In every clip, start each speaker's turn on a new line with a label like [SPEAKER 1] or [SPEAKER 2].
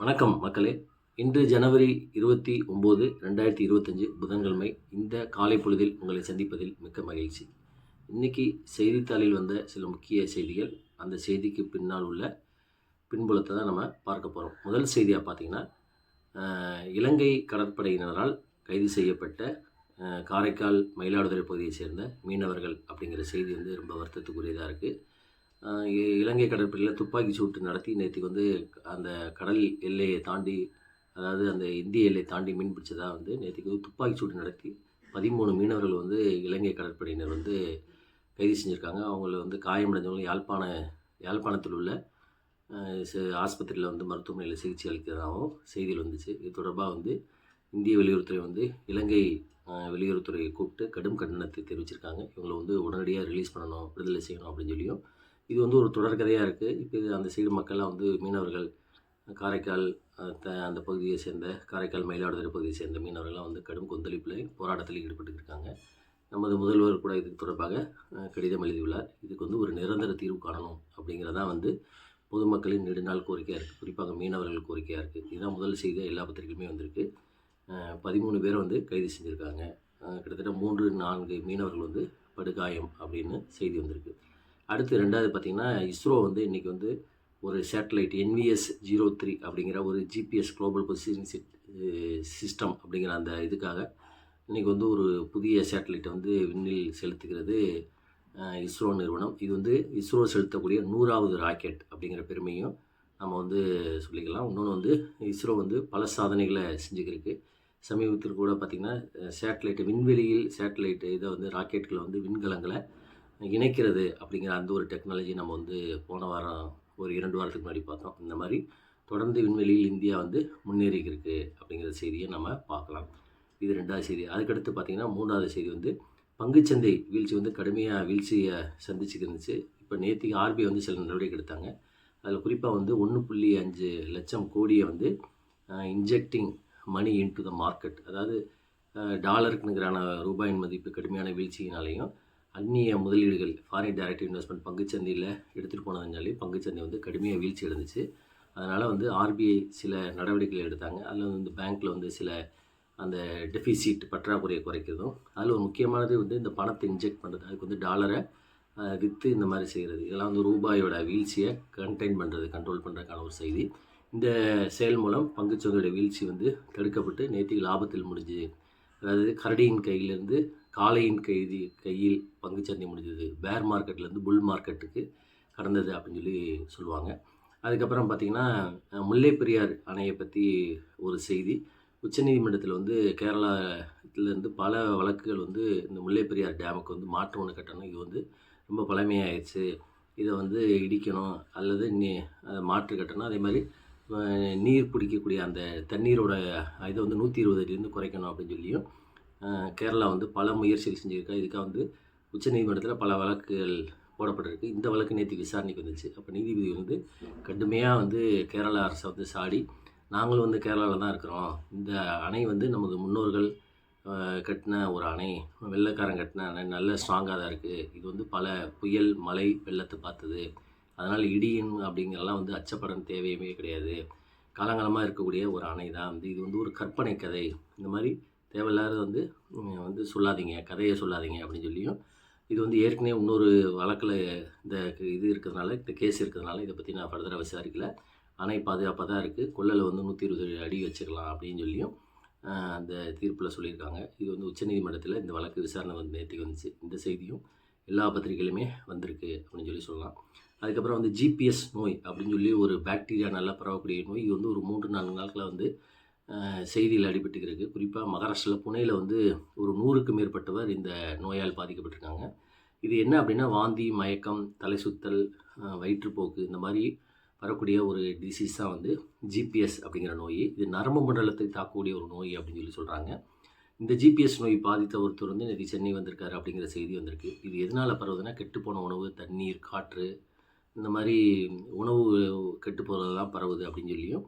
[SPEAKER 1] வணக்கம் மக்களே. இன்று ஜனவரி 29, 2025 புதன்கிழமை. இந்த காலை பொழுதில் உங்களை சந்திப்பதில் மிக்க மகிழ்ச்சி. இன்னைக்கு செய்தித்தாளில் வந்த சில முக்கிய செய்திகள், அந்த செய்திக்கு பின்னால் உள்ள பின்புலத்தை தான் நம்ம பார்க்க போகிறோம். முதல் செய்தியாக பார்த்தீங்கன்னா, இலங்கை கடற்படையினரால் கைது செய்யப்பட்ட காரைக்கால் மயிலாடுதுறை பகுதியை சேர்ந்த மீனவர்கள் அப்படிங்கிற செய்தி ரொம்ப வருத்தத்துக்குரியதாக இருக்குது. இலங்கை கடற்படையில் துப்பாக்கி சூட்டு நடத்தி நேற்றுக்கு அந்த கடல் எல்லையை தாண்டி, அதாவது அந்த இந்திய எல்லையை தாண்டி மீன் பிடிச்சதாக நேற்றுக்கு துப்பாக்கி சூட்டு நடத்தி 13 மீனவர்கள் இலங்கை கடற்படையினர் கைது செஞ்சுருக்காங்க. அவங்கள காயமடைஞ்சவங்க யாழ்ப்பாணத்தில் உள்ள ஆஸ்பத்திரியில் மருத்துவமனையில் சிகிச்சை அளிக்கிறதாகவும் செய்திகள் வந்துச்சு. இது தொடர்பாக இந்திய வெளியுறவுத்துறை இலங்கை வெளியுறவுத்துறையை கூப்பிட்டு கடும் கண்டனத்தை தெரிவிச்சிருக்காங்க. இவங்களை உடனடியாக ரிலீஸ் பண்ணணும், விடுதலை செய்யணும் அப்படின்னு சொல்லியும். இது ஒரு தொடர்கதையாக இருக்குது. இப்போ இது அந்த சைடு மக்கள்லாம் மீனவர்கள், காரைக்கால் அந்த பகுதியை சேர்ந்த காரைக்கால் மயிலாடுதுறை பகுதியை சேர்ந்த மீனவர்கள்லாம் கடும் கொந்தளிப்பில் போராட்டத்தில் ஈடுபட்டுருக்காங்க. நமது முதல்வர் கூட இதுக்கு தொடர்பாக கடிதம் எழுதியுள்ளார். இதுக்கு ஒரு நிரந்தர தீர்வு காணணும் அப்படிங்கிறதான் பொதுமக்களின் நெடுநாள் கோரிக்கையாக இருக்குது. குறிப்பாக மீனவர்கள் கோரிக்கையாக இருக்குது. இதுதான் முதல் செய்தியாக எல்லா பத்திரிகையுமே வந்திருக்கு. 13 பேரை கைது செஞ்சுருக்காங்க. கிட்டத்தட்ட 3-4 மீனவர்கள் படுகாயம் அப்படின்னு செய்தி வந்திருக்கு. அடுத்து ரெண்டாவது பார்த்திங்கன்னா, இஸ்ரோ இன்றைக்கி ஒரு சேட்டலைட் NVS-03 அப்படிங்கிற ஒரு GPS குளோபல் பொசிஷனிங் சிஸ்டம் அப்படிங்கிற அந்த இதுக்காக இன்றைக்கி ஒரு புதிய சேட்டலைட்டை விண்ணில் செலுத்துகிறது இஸ்ரோ நிறுவனம். இது இஸ்ரோ செலுத்தக்கூடிய 100வது ராக்கெட் அப்படிங்கிற பெருமையும் நம்ம சொல்லிக்கலாம். இன்னொன்று இஸ்ரோ பல சாதனைகளை செஞ்சுக்கிருக்கு. சமீபத்தில் கூட பார்த்திங்கன்னா, சேட்டலைட்டு விண்வெளியில் சேட்டலைட்டு இதை ராக்கெட்களை விண்கலங்களை இணைக்கிறது அப்படிங்கிற அந்த ஒரு டெக்னாலஜி நம்ம போன வாரம் ஒரு 2 வாரத்துக்கு முன்னாடி பார்த்தோம். இந்த மாதிரி தொடர்ந்து விண்வெளியில் இந்தியா முன்னேறிக்கிருக்கு அப்படிங்கிற செய்தியை நம்ம பார்க்கலாம். இது 2வது செய்தி. அதுக்கடுத்து பார்த்திங்கன்னா, 3வது செய்தி பங்குச்சந்தை வீழ்ச்சி கடுமையாக வீழ்ச்சியை சந்திச்சுக்கு இருந்துச்சு. இப்போ நேற்றுக்கு RBI சில நடவடிக்கை எடுத்தாங்க. அதில் குறிப்பாக 1.5 லட்சம் கோடியை injecting money into the market, அதாவது டாலருக்குங்கிறான ரூபாயின் மதிப்பு கடுமையான வீழ்ச்சியினாலேயும் அந்நிய முதலீடுகள் ஃபாரின் டைரக்ட் இன்வெஸ்ட்மெண்ட் பங்குச்சந்தையில் எடுத்துகிட்டு போனதுனாலே பங்குச்சந்தை கடுமையாக வீழ்ச்சி இருந்துச்சு. அதனால் RBI சில நடவடிக்கைகள் எடுத்தாங்க. அதில் பேங்க்கில் சில அந்த டெஃபிசிட் பற்றாக்குறையை குறைக்கிறதும், அதில் ஒரு முக்கியமானது இந்த பணத்தை இன்ஜெக்ட் பண்ணுறது. அதுக்கு டாலரை விற்று இந்த மாதிரி செய்கிறது. இதெல்லாம் ரூபாயோட வீழ்ச்சியை கண்ட்ரோல் பண்ணுறதுக்கான ஒரு செய்தி. இந்த செயல் மூலம் பங்குச்சந்தையோட வீழ்ச்சி தடுக்கப்பட்டு நேற்றுக்கு லாபத்தில் முடிஞ்சு. அதாவது கரடியின் கையிலேருந்து காளையின் கையில் பங்குச்சந்தை முடிஞ்சது. பேர் மார்க்கெட்லேருந்து புல் மார்க்கெட்டுக்கு கடந்தது அப்படின்னு சொல்லுவாங்க. அதுக்கப்புறம் பார்த்திங்கன்னா, முல்லை பெரியார் அணையை பற்றி ஒரு செய்தி. உச்சநீதிமன்றத்தில் கேரளாவிலேருந்து பல வழக்குகள் இந்த முல்லை பெரியார் டேமுக்கு மாற்று ஒன்று கட்டணும், இது ரொம்ப பழமையாகிடுச்சு, இதை இடிக்கணும் அல்லது மாற்று கட்டணும், அதே மாதிரி நீர் பிடிக்கக்கூடிய அந்த தண்ணீரோட இதை 120 அடியிலேருந்து குறைக்கணும் அப்படின்னு சொல்லியும் கேரளா பல முயற்சிகள் செஞ்சுருக்கா. இதுக்காக உச்சநீதிமன்றத்தில் பல வழக்குகள் போடப்பட்டிருக்கு. இந்த வழக்கு நேற்று விசாரணைக்கு வந்துச்சு. அப்போ நீதிபதி கடுமையாக கேரளா அரசை சாடி, நாங்களும் கேரளாவில் தான் இருக்கிறோம், இந்த அணை நமது முன்னோர்கள் கட்டின ஒரு அணை, வெள்ளைக்காரன் கட்டின அணை, நல்ல ஸ்ட்ராங்காக தான் இருக்குது, இது பல புயல் மழை வெள்ளத்தை பார்த்தது, அதனால் இடியும் அப்படிங்கிறலாம் அச்சப்படம் தேவையுமே கிடையாது, காலங்காலமாக இருக்கக்கூடிய ஒரு அணை தான், இது ஒரு கற்பனை கதை, இந்த மாதிரி தேவையில்லாத சொல்லாதீங்க, கதையை சொல்லாதீங்க அப்படின்னு சொல்லியும். இது ஏற்கனவே இன்னொரு வழக்கில் இந்த இது இருக்கிறதுனால, இந்த கேஸ் இருக்கிறதுனால இதை பற்றி நான் ஃபர்தராக விசாரிக்கல. அணை பாதுகாப்பாக தான் இருக்குது, கொள்ளலை 120 அடி வச்சுக்கலாம் அப்படின்னு சொல்லியும் அந்த தீர்ப்பில் சொல்லியிருக்காங்க. இது உச்சநீதிமன்றத்தில் இந்த வழக்கு விசாரணை நேற்றுக்கு வந்துச்சு. இந்த செய்தியும் எல்லா பத்திரிகையிலுமே வந்திருக்கு அப்படின்னு சொல்லலாம். அதுக்கப்புறம் GPS நோய் அப்படின்னு சொல்லி ஒரு பாக்டீரியா நல்லா பரவக்கூடிய நோய். இது ஒரு 3-4 நாட்களில் செய்தியில் அடிபட்டுருக்கு. குறிப்பாக மகாராஷ்டிராவில் புனேயில் ஒரு 100க்கும் மேற்பட்டவர் இந்த நோயால் பாதிக்கப்பட்டிருக்காங்க. இது என்ன அப்படின்னா, வாந்தி, மயக்கம், தலை சுத்தல், வயிற்றுப்போக்கு, இந்த மாதிரி வரக்கூடிய ஒரு டிசீஸ் தான் GPS அப்படிங்கிற நோய். இது நரம்பு மண்டலத்தை தாக்கக்கூடிய ஒரு நோய் அப்படின்னு சொல்கிறாங்க. இந்த GPS நோய் பாதித்த ஒருத்தர் நேற்று சென்னை வந்திருக்காரு அப்படிங்கிற செய்தி வந்திருக்கு. இது எதனால் பரவுதுன்னா, கெட்டுப்போன உணவு, தண்ணீர், காற்று, இந்த மாதிரி உணவு கெட்டு போகிறதெல்லாம் பரவுது அப்படின்னு சொல்லியும்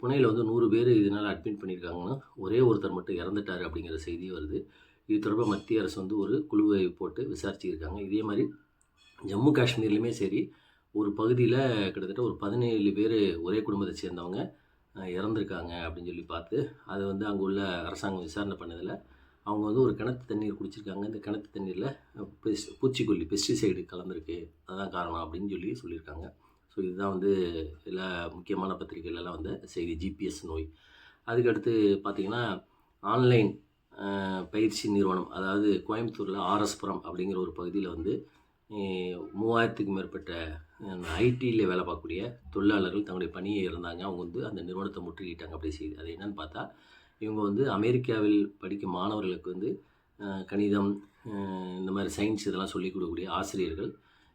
[SPEAKER 1] புனேயில் 100 பேர் இதனால் அட்மிட் பண்ணியிருக்காங்கன்னா, ஒரே ஒருத்தர் மட்டும் இறந்துட்டார் அப்படிங்கிற செய்தி வருது. இது தொடர்பாக மத்திய அரசு ஒரு குழுவை போட்டு விசாரிச்சுருக்காங்க. இதே மாதிரி ஜம்மு காஷ்மீர்லேயுமே சரி, ஒரு பகுதியில் கிட்டத்தட்ட ஒரு 17 பேர் ஒரே குடும்பத்தை சேர்ந்தவங்க இறந்துருக்காங்க அப்படின்னு சொல்லி பார்த்து அது வந்து அங்கே உள்ள அரசாங்கம் விசாரணை பண்ணதில் அவங்க வந்து ஒரு கிணத்து தண்ணீர் குடிச்சிருக்காங்க. இந்த கிணத்து தண்ணீரில் பூச்சிக்கொல்லி பெஸ்டிசைடு கலந்துருக்கு, அதுதான் காரணம் அப்படின்னு சொல்லியிருக்காங்க. ஸோ இதுதான் வந்து எல்லா முக்கியமான பத்திரிகைகளெல்லாம் வந்த செய்தி, ஜிபிஎஸ் நோய். அதுக்கடுத்து பார்த்திங்கன்னா ஆன்லைன் பயிற்சி நிறுவனம், அதாவது கோயம்புத்தூரில் ஆர்எஸ்புரம் அப்படிங்கிற ஒரு பகுதியில் வந்து 3000க்கும் மேற்பட்ட ஐடியில் வேலை பார்க்கக்கூடிய தொழிலாளர்கள் தங்களுடைய பணியை இருந்தாங்க. அவங்க வந்து அந்த நிறுவனத்தை முற்றுகிட்டாங்க அப்படி செய்யுது. அது என்னென்னு பார்த்தா, இவங்க வந்து அமெரிக்காவில் படிக்கும் மாணவர்களுக்கு வந்து கணிதம், இந்த மாதிரி சயின்ஸ் இதெல்லாம் சொல்லிக் கொடுக்கக்கூடிய ஆசிரியர்கள்.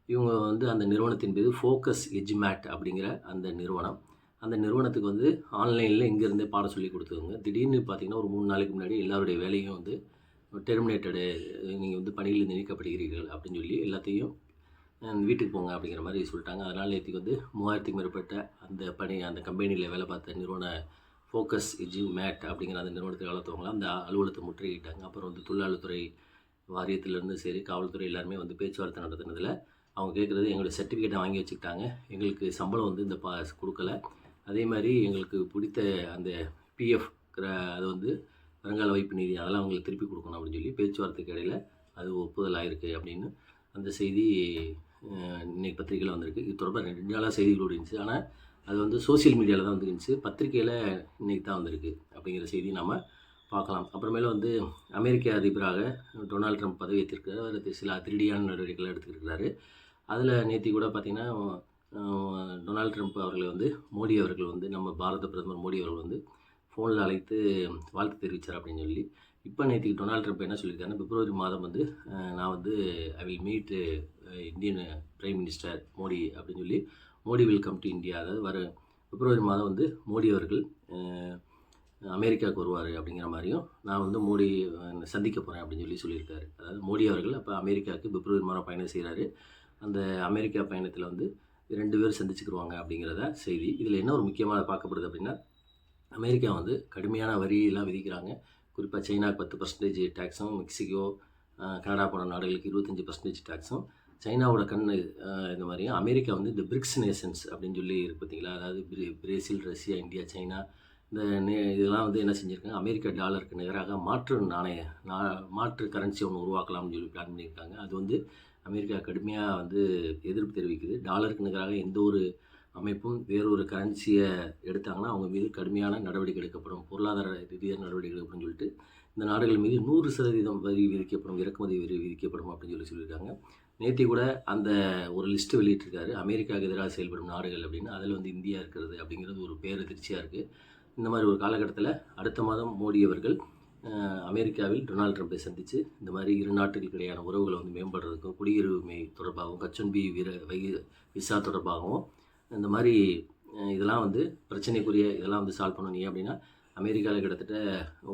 [SPEAKER 1] இவங்க வந்து அந்த நிறுவனத்தின் பேர் ஃபோக்கஸ் எஜ்மேட் அப்படிங்கிற அந்த நிறுவனம். அந்த நிறுவனத்துக்கு வந்து ஆன்லைனில் இங்கேருந்தே பாடம் சொல்லி கொடுத்தவங்க திடீர்னு பார்த்திங்கன்னா ஒரு 3 நாளைக்கு முன்னாடி எல்லாருடைய வேலையும் வந்து டெர்மினேட்டடு, நீங்கள் வந்து பணியிலிருந்து நீக்கப்படுகிறீர்கள் அப்படின்னு சொல்லி எல்லாத்தையும் வீட்டுக்கு போங்க அப்படிங்கிற மாதிரி சொல்லிட்டாங்க. அதனால் நேற்றுக்கு வந்து 3000க்கும் மேற்பட்ட அந்த கம்பெனியில் வேலை பார்த்த நிறுவன ஃபோக்கஸ் எஜ்மேட் அப்படிங்கிற அந்த நிறுவனத்தில் வளர்த்தவங்களாம் அந்த அலுவலகத்தை முற்றுகையிட்டாங்க. அப்புறம் வந்து தொழிலாளர்துறை வாரியத்திலேருந்து சரி, காவல்துறை எல்லாருமே வந்து பேச்சுவார்த்தை நடத்துனதில் அவங்க கேட்குறது, எங்களுடைய சர்டிஃபிகேட்டை வாங்கி வச்சுக்கிட்டாங்க, எங்களுக்கு சம்பளம் வந்து இந்த கொடுக்கல, அதே மாதிரி எங்களுக்கு பிடித்த அந்த பிஎஃப் அது வந்து வருங்கால வைப்பு நிதி அதெல்லாம் அவங்களுக்கு திருப்பி கொடுக்கணும் அப்படின்னு சொல்லி பேச்சுவார்த்தைக்கு இடையில் அது ஒப்புதல் ஆயிருக்கு அப்படின்னு அந்த செய்தி இன்றைக்கி பத்திரிக்கையில் வந்திருக்கு. இது தொடர்பாக 2 நாளாக செய்திகளோடு இருந்துச்சு. ஆனால் அது வந்து சோசியல் மீடியாவில் தான் வந்துருந்துச்சு, பத்திரிக்கையில் இன்றைக்கி தான் வந்திருக்கு அப்படிங்கிற செய்தி நாம் பார்க்கலாம். அப்புறமேல வந்து அமெரிக்க அதிபராக டொனால்ட் ட்ரம்ப் பதவியேற்றிருக்கிறார். அவர் சில அதிரடியான நடவடிக்கைகளை எடுத்துக்கிட்டு. அதில் நேற்று கூட பார்த்திங்கன்னா டொனால்ட் ட்ரம்ப் அவர்களை வந்து மோடி அவர்கள் வந்து நம்ம பாரத பிரதமர் மோடி அவர்கள் வந்து ஃபோனில் அழைத்து வாழ்த்து தெரிவித்தார் அப்படின்னு சொல்லி. இப்போ நேற்றுக்கு டொனால்ட் ட்ரம்ப் என்ன சொல்லியிருக்காருன்னா, பிப்ரவரி மாதம் வந்து நான் வந்து I will meet Indian prime minister Modi அப்படின்னு சொல்லி, Modi will come to India, அதாவது வர பிப்ரவரி மாதம் வந்து மோடி அவர்கள் அமெரிக்காவுக்கு வருவார் அப்படிங்கிற மாதிரியும், நான் வந்து மோடி சந்திக்க போகிறேன் அப்படின்னு சொல்லியிருக்காரு. அதாவது மோடி அவர்கள் அப்போ அமெரிக்காவுக்கு பிப்ரவரி மாதம் பயணம் செய்கிறாரு. அந்த அமெரிக்கா பயணத்தில் வந்து 2 பேர் சந்திச்சுக்கிடுவாங்க அப்படிங்கிறத செய்தி. இதில் என்ன ஒரு முக்கியமாக பார்க்கப்படுது அப்படின்னா, அமெரிக்கா வந்து கடுமையான வரியெல்லாம் விதிக்கிறாங்க. குறிப்பாக சைனாவுக்கு 10% டேக்ஸும், மெக்சிகோ, கனடா போன்ற நாடுகளுக்கு 25% டேக்ஸும், சைனாவோட இந்த மாதிரியும் அமெரிக்கா வந்து இந்த பிரிக்ஸ் நேஷன்ஸ் அப்படின்னு சொல்லி இருக்கு பார்த்தீங்களா, அதாவது பிரேசில், ரஷ்யா, இந்தியா, சைனா, இதெல்லாம் வந்து என்ன செஞ்சுருக்காங்க, அமெரிக்கா டாலருக்கு நிகராக மாற்று கரன்சி ஒன்று உருவாக்கலாம்னு சொல்லி பிளான் பண்ணியிருக்காங்க. அது வந்து அமெரிக்கா கடுமையாக வந்து எதிர்ப்பு தெரிவிக்குது. டாலருக்கு நிகராக எந்த ஒரு அமைப்பும் வேறொரு கரன்சியை எடுத்தாங்கன்னா அவங்க மீது கடுமையான நடவடிக்கை எடுக்கப்படும், பொருளாதார ரீதியான நடவடிக்கை எடுக்கப்படும் சொல்லிட்டு இந்த நாடுகள் மீது 100% வரி விதிக்கப்படும், இறக்குமதி வரி விதிக்கப்படும் அப்படின்னு சொல்லியிருக்காங்க. நேற்று கூட அந்த ஒரு லிஸ்ட்டு வெளியிட்டிருக்காரு, அமெரிக்காவுக்கு எதிராக செயல்படும் நாடுகள் அப்படின்னு. அதில் வந்து இந்தியா இருக்கிறது அப்படிங்கிறது ஒரு பேரதிர்ச்சியாக இருக்குது. இந்த மாதிரி ஒரு காலகட்டத்தில் அடுத்த மாதம் மோடி அவர்கள் அமெரிக்காவில் டொனால்ட் ட்ரம்பை சந்தித்து இந்த மாதிரி இரு நாட்டுகளுக்கு இடையான உறவுகளை வந்து மேம்படுறதுக்கும், குடியுரிமை தொடர்பாகவும், H-1B விசா தொடர்பாகவும், இந்த மாதிரி இதெல்லாம் வந்து பிரச்சனைக்குரிய இதெல்லாம் வந்து சால்வ் பண்ணணும். அப்படின்னா அமெரிக்காவில் கிட்டத்தட்ட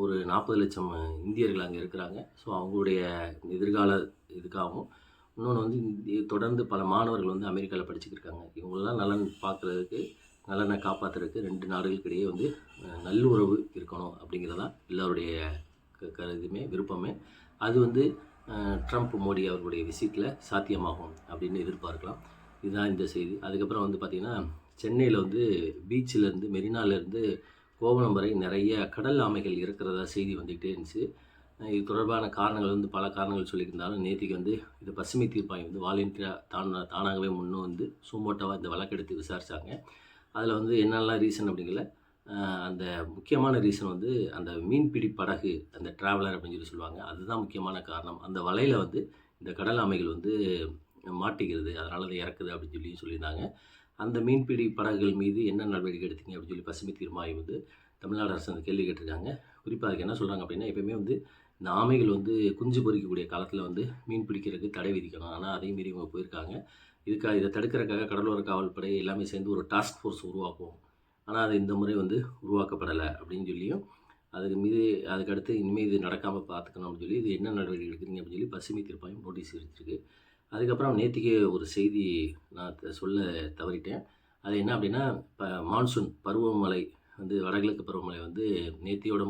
[SPEAKER 1] ஒரு 40 லட்சம் இந்தியர்கள் அங்கே இருக்கிறாங்க. ஸோ அவங்களுடைய எதிர்கால இதுக்காகவும், இன்னொன்று வந்து தொடர்ந்து பல மாணவர்கள் வந்து அமெரிக்காவில் படிச்சுக்கிருக்காங்க. இவங்களெல்லாம் நலன் பார்க்குறதுக்கு, நலனை காப்பாற்றுறதுக்கு 2 நாடுகளுக்கு இடையே வந்து நல்லுறவு இருக்கணும் அப்படிங்கிறதான் எல்லோருடைய இதுவுமே விருப்பமே. அது வந்து ட்ரம்ப் மோடி அவர்களுடைய விசிட்டில் சாத்தியமாகும் அப்படின்னு எதிர்பார்க்கலாம். இதுதான் இந்த செய்தி. அதுக்கப்புறம் வந்து பார்த்திங்கன்னா, சென்னையில் வந்து பீச்சிலேருந்து மெரினாலேருந்து கோவளம் வரை நிறைய கடல் ஆமைகள் இருக்கிறதா செய்தி வந்துக்கிட்டே இருந்துச்சு. இது தொடர்பான காரணங்கள் வந்து பல காரணங்கள் சொல்லியிருந்தாலும், நேற்றுக்கு வந்து இது பசுமை தீர்ப்பாயம் வந்து வாலண்டியராக தானாகவே முன்னும் வந்து சுமோட்டோவாக இந்த வழக்கெடுத்து விசாரித்தாங்க. அதில் வந்து என்னெல்லாம் ரீசன் அப்படிங்கல, அந்த முக்கியமான ரீசன் வந்து அந்த மீன்பிடி படகு, அந்த ட்ராவலர் அப்படின்னு சொல்லுவாங்க, அதுதான் முக்கியமான காரணம். அந்த வலையில் வந்து இந்த கடல் ஆமைகள் வந்து மாட்டிக்கிறது, அதனால் அதை இறக்குது அப்படின்னு சொல்லியிருந்தாங்க. அந்த மீன்பிடி படகுகள் மீது என்ன நடவடிக்கை எடுத்தீங்க அப்படின்னு சொல்லி பசுமை தீர்மாயம் வந்து தமிழ்நாடு அரசு அந்த கேள்வி கேட்டிருக்காங்க. குறிப்பாக அதுக்கு என்ன சொல்கிறாங்க அப்படின்னா, எப்போயுமே வந்து இந்த ஆமைகள் வந்து குஞ்சு பொறிக்கக்கூடிய காலத்தில் வந்து மீன் பிடிக்கிறதுக்கு தடை விதிக்கணும். ஆனால் அதையும் மீறி இவங்க போயிருக்காங்க. இதை தடுக்கிறதுக்காக கடலோர காவல்படை எல்லாமே சேர்ந்து ஒரு டாஸ்க் ஃபோர்ஸ் உருவாக்குவோம், ஆனால் அது இந்த முறை வந்து உருவாக்கப்படலை அப்படின்னு சொல்லியும், அதுக்கடுத்து இனிமேல் இது நடக்காமல் பார்த்துக்கணும் அப்படின்னு சொல்லி, இது என்ன நடவடிக்கை எடுக்கிறீங்க அப்படின்னு சொல்லி பசுமை தீர்ப்பாயம் நோட்டீஸ் எடுத்துருக்கு. அதுக்கப்புறம் நேற்றுக்கே ஒரு செய்தி நான் சொல்ல தவறிட்டேன். அது என்ன அப்படின்னா, இப்போ மான்சூன் பருவமழை வந்து வடகிழக்கு பருவமழை வந்து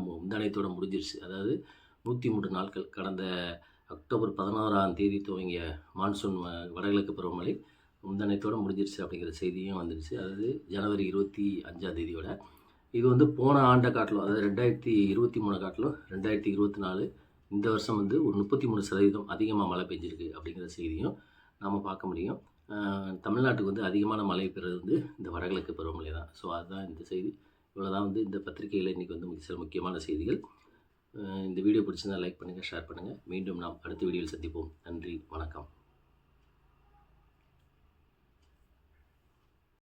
[SPEAKER 1] முந்தானத்தோட முடிஞ்சிருச்சு. அதாவது 103 நாட்கள், கடந்த அக்டோபர் 16ஆம் தேதி துவங்கிய மான்சூன் வடகிழக்கு பருவமழை முந்தானத்தோடு முடிஞ்சிருச்சு அப்படிங்கிற செய்தியும் வந்துடுச்சு. அதாவது ஜனவரி 25ஆம் தேதியோட. இது வந்து போன ஆண்டை காட்டிலும், அதாவது 2023 காட்டிலும் 2024 இந்த வருஷம் வந்து ஒரு 33% அதிகமாக மழை பெஞ்சிருக்கு அப்படிங்கிற செய்தியும் நாம் பார்க்க முடியும். தமிழ்நாட்டுக்கு வந்து அதிகமான மழை பெறுறது வந்து இந்த வடகிழக்கு பருவமழை தான். ஸோ அதுதான் இந்த செய்தி. இவ்வளோ தான் வந்து இந்த பத்திரிகையில் இன்றைக்கி வந்து சில முக்கியமான செய்திகள். இந்த வீடியோ பிடிச்சிருந்தால் லைக் பண்ணுங்கள், ஷேர் பண்ணுங்கள். மீண்டும் நாம் அடுத்த வீடியோவில் சந்திப்போம். நன்றி, வணக்கம்.